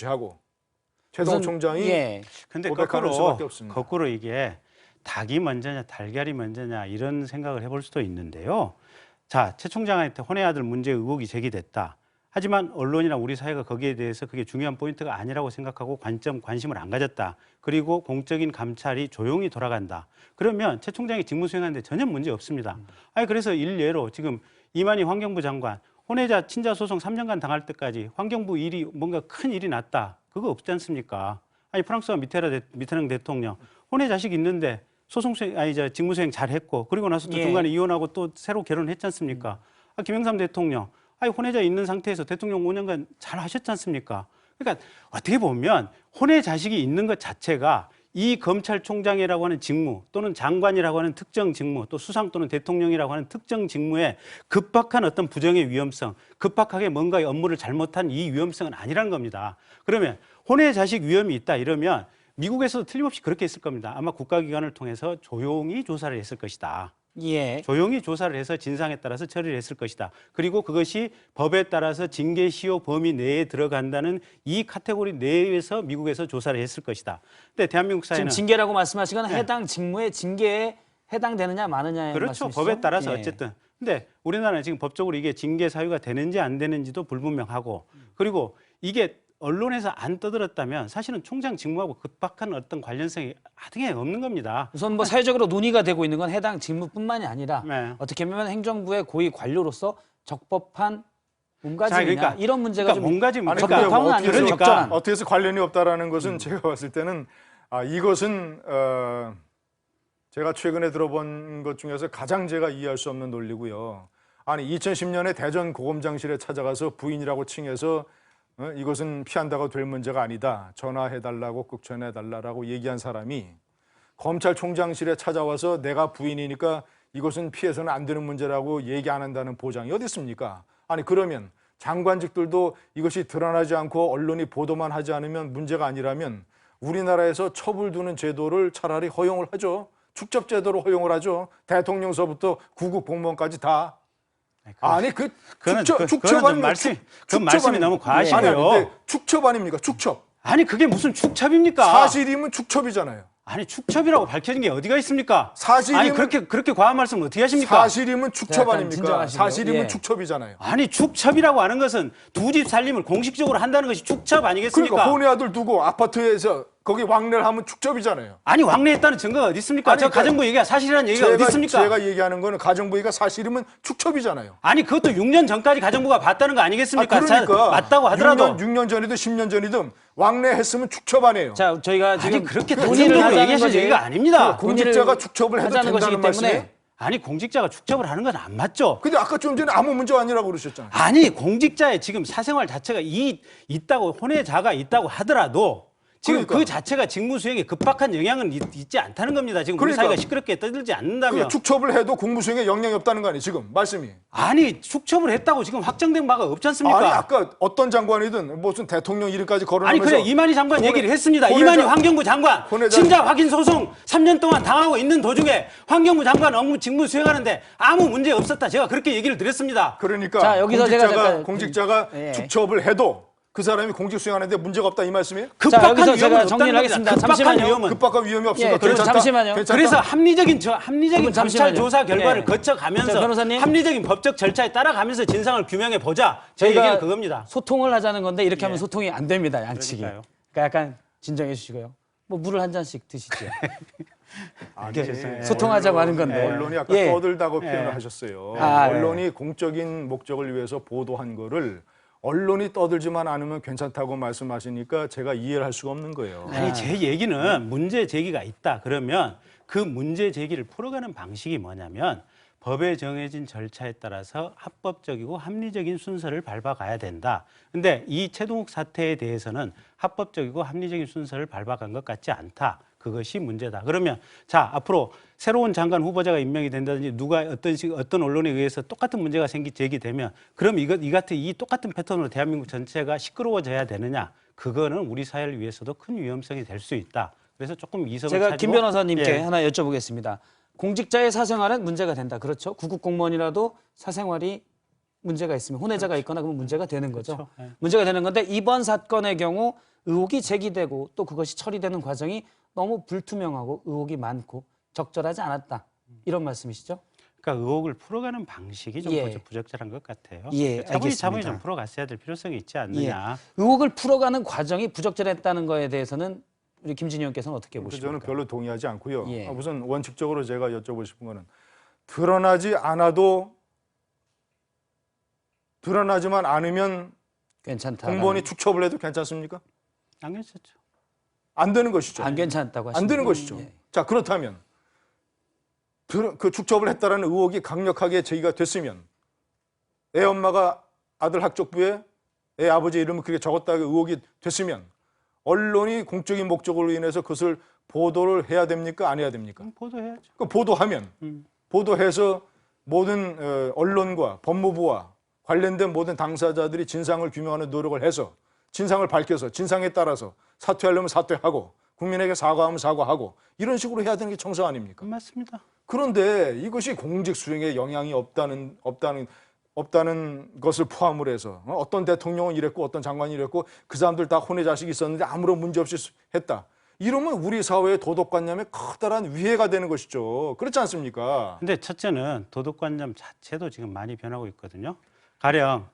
하고 최동욱 총장이 근데 고백하는 수밖에 없습니다. 거꾸로 이게 닭이 먼저냐 달걀이 먼저냐 이런 생각을 해볼 수도 있는데요. 자, 최 총장한테 혼외 아들 문제 의혹이 제기됐다. 하지만 언론이나 우리 사회가 거기에 대해서 그게 중요한 포인트가 아니라고 생각하고 관심을 안 가졌다. 그리고 공적인 감찰이 조용히 돌아간다. 그러면 최 총장이 직무 수행하는데 전혀 문제 없습니다. 아니 그래서 일례로 지금 이만희 환경부 장관 혼외자 친자 소송 3년간 당할 때까지 환경부 일이 뭔가 큰 일이 났다. 그거 없지 않습니까? 아니 프랑스와 미테랑 대통령 혼외 자식 있는데 소송 수행 직무 수행 잘했고 그리고 나서 또 중간에 이혼하고 또 새로 결혼했지 않습니까? 김영삼 대통령 아니 혼외자 있는 상태에서 대통령 5년간 잘 하셨지 않습니까? 그러니까 어떻게 보면 혼외 자식이 있는 것 자체가 이 검찰총장이라고 하는 직무 또는 장관이라고 하는 특정 직무 또 수상 또는 대통령이라고 하는 특정 직무에 급박한 어떤 부정의 위험성, 급박하게 뭔가 업무를 잘못한 이 위험성은 아니라는 겁니다. 그러면 혼외 자식 위험이 있다 이러면 미국에서도 틀림없이 그렇게 했을 겁니다. 아마 국가기관을 통해서 조용히 조사를 했을 것이다. 조용히 조사를 해서 진상에 따라서 처리를 했을 것이다. 그리고 그것이 법에 따라서 징계 시효 범위 내에 들어간다는 이 카테고리 내에서 미국에서 조사를 했을 것이다. 근데 대한민국 사회는 지금 징계라고 말씀하시거나 해당 직무의 징계에 해당되느냐 마느냐의 그렇죠. 말씀이시죠? 법에 따라서 어쨌든. 근데 우리나라는 지금 법적으로 이게 징계 사유가 되는지 안 되는지도 불분명하고 그리고 이게 언론에서 안 떠들었다면 사실은 총장 직무하고 급박한 어떤 관련성이 하등에 없는 겁니다. 우선 뭐 사회적으로 논의가 되고 있는 건 해당 직무뿐만이 아니라 어떻게 보면 행정부의 고위 관료로서 적법한 몸가짐이냐 그러니까, 이런 문제가 좀 적법함은 아니고 적절한. 어떻게 해서 관련이 없다라는 것은 제가 봤을 때는 이것은 제가 최근에 들어본 것 중에서 가장 제가 이해할 수 없는 논리고요. 아니 2010년에 대전 고검장실에 찾아가서 부인이라고 칭해서 이것은 피한다고 될 문제가 아니다. 전화해달라고 꼭 전화해달라고 얘기한 사람이 검찰총장실에 찾아와서 내가 부인이니까 이것은 피해서는 안 되는 문제라고 얘기 안 한다는 보장이 어디 있습니까? 아니 그러면 장관직들도 이것이 드러나지 않고 언론이 보도만 하지 않으면 문제가 아니라면 우리나라에서 첩을 두는 제도를 차라리 허용을 하죠. 축첩제도로 허용을 하죠. 대통령서부터 구급 공무원까지 다. 아니 축첩 아닙니까? 그 말씀이 너무 과하시고요. 아니, 축첩 아닙니까? 축첩. 아니 그게 무슨 축첩입니까? 사실이면 축첩이잖아요. 아니 축첩이라고 밝혀진 게 어디가 있습니까? 사실이면 아니 그렇게 과한 말씀을 어떻게 하십니까? 사실이면 축첩 아닙니까? 사실이면 축첩이잖아요. 아니 축첩이라고 하는 것은 두 집 살림을 공식적으로 한다는 것이 축첩 아니겠습니까? 그러니까 혼외 아들 두고 아파트에서 거기 왕래를 하면 축첩이잖아요. 아니 왕래했다는 증거가 어디 있습니까? 저 가정부 얘기가 사실이라는 얘기가 어디 있습니까? 제가 얘기하는 거는 가정부가 사실이면 축첩이잖아요. 아니 그것도 6년 전까지 가정부가 봤다는 거 아니겠습니까? 그러니까 맞다고 하더라도 6년 전이든 10년 전이든 왕래했으면 축첩 아니에요. 자, 저희가 지금 아니 그렇게 논의를 얘기하실 얘기가 아닙니다. 공직자가 축첩을 해도 된다는 말씀이에요? 아니 공직자가 축첩을 하는 건 안 맞죠. 근데 아까 좀 전에 아무 문제가 아니라고 그러셨잖아요. 아니 공직자의 지금 사생활 자체가 있다고 혼외자가 있다고 하더라도 지금 그 자체가 직무 수행에 급박한 영향은 있지 않다는 겁니다. 지금 우리 사회가 시끄럽게 떠들지 않는다면. 축첩을 해도 공무 수행에 영향이 없다는 거 아니에요, 지금 말씀이. 아니 축첩을 했다고 지금 확정된 바가 없지 않습니까? 아니 아까 어떤 장관이든 무슨 대통령 이름까지 거론하면서. 아니 그래 이만희 장관 얘기를 했습니다. 이만희 환경부 장관 친자 확인 소송 3년 동안 당하고 있는 도중에 환경부 장관 업무 직무 수행하는데 아무 문제 없었다. 제가 그렇게 얘기를 드렸습니다. 그러니까 자, 여기서 공직자가 축첩을 해도 그 사람이 공직 수행하는데 문제가 없다 이 말씀이에요? 급박한 위험은 제가 정리를 하겠습니다. 잠시만요. 급박한 위험이 없으니까 괜찮다. 잠시만요. 괜찮다? 그래서 합리적인 감찰 조사 결과를 거쳐가면서 변호사님. 합리적인 법적 절차에 따라가면서 진상을 규명해 보자. 제 얘기는 그겁니다. 소통을 하자는 건데 이렇게 하면 소통이 안 됩니다. 양측이. 그러니까요. 그러니까 약간 진정해 주시고요. 뭐 물을 한 잔씩 드시죠. 아니, 소통하자고 하는 건데. 언론이 아까 떠들다고 표현을 하셨어요. 언론이 공적인 목적을 위해서 보도한 거를 언론이 떠들지만 않으면 괜찮다고 말씀하시니까 제가 이해를 할 수가 없는 거예요. 아니 제 얘기는 문제 제기가 있다. 그러면 그 문제 제기를 풀어가는 방식이 뭐냐면 법에 정해진 절차에 따라서 합법적이고 합리적인 순서를 밟아가야 된다. 근데 이 최동욱 사태에 대해서는 합법적이고 합리적인 순서를 밟아간 것 같지 않다. 그것이 문제다. 그러면 자 앞으로 새로운 장관 후보자가 임명이 된다든지 누가 어떤 언론에 의해서 똑같은 문제가 제기되면 그럼 이 똑같은 패턴으로 대한민국 전체가 시끄러워져야 되느냐? 그거는 우리 사회를 위해서도 큰 위험성이 될 수 있다. 그래서 조금 이성을 제가 김 변호사님께 하나 여쭤보겠습니다. 공직자의 사생활은 문제가 된다. 그렇죠? 구급 공무원이라도 사생활이 문제가 있으면 혼외자가 있거나 그러면 문제가 되는 거죠. 그렇죠. 예. 문제가 되는 건데 이번 사건의 경우 의혹이 제기되고 또 그것이 처리되는 과정이 너무 불투명하고 의혹이 많고 적절하지 않았다. 이런 말씀이시죠? 그러니까 의혹을 풀어가는 방식이 좀 예. 부적절한 것 같아요. 예, 차분히 알겠습니다. 좀 풀어갔어야 될 필요성이 있지 예. 않느냐. 의혹을 풀어가는 과정이 부적절했다는 거에 대해서는 우리 김진희 의원께서는 어떻게 저는 보십니까? 별로 동의하지 않고요. 예. 우선 원칙적으로 제가 여쭤보고 싶은 거는 드러나지 않아도 드러나지만 않으면 괜찮다. 공무원이 축첩을 해도 괜찮습니까? 안 괜찮죠. 안 되는 것이죠. 안 괜찮다고 하시는 안 되는 거예요. 것이죠. 예. 자, 그렇다면 그 축첩을 했다라는 의혹이 강력하게 제기가 됐으면 애 엄마가 아들 학적부에 애 아버지 이름을 그렇게 적었다고 의혹이 됐으면 언론이 공적인 목적으로 인해서 그것을 보도를 해야 됩니까? 안 해야 됩니까? 보도해야죠. 그 보도하면 보도해서 모든 언론과 법무부와 관련된 모든 당사자들이 진상을 규명하는 노력을 해서 진상을 밝혀서 진상에 따라서 사퇴하려면 사퇴하고 국민에게 사과하면 사과하고 이런 식으로 해야 되는 게 정상 아닙니까? 맞습니다. 그런데 이것이 공직 수행에 영향이 없다는 것을 포함을 해서 어떤 대통령은 이랬고 어떤 장관이 이랬고 그 사람들 다 혼의 자식이 있었는데 아무런 문제 없이 했다. 이러면 우리 사회의 도덕관념에 커다란 위해가 되는 것이죠. 그렇지 않습니까? 근데 첫째는 도덕관념 자체도 지금 많이 변하고 있거든요. 가령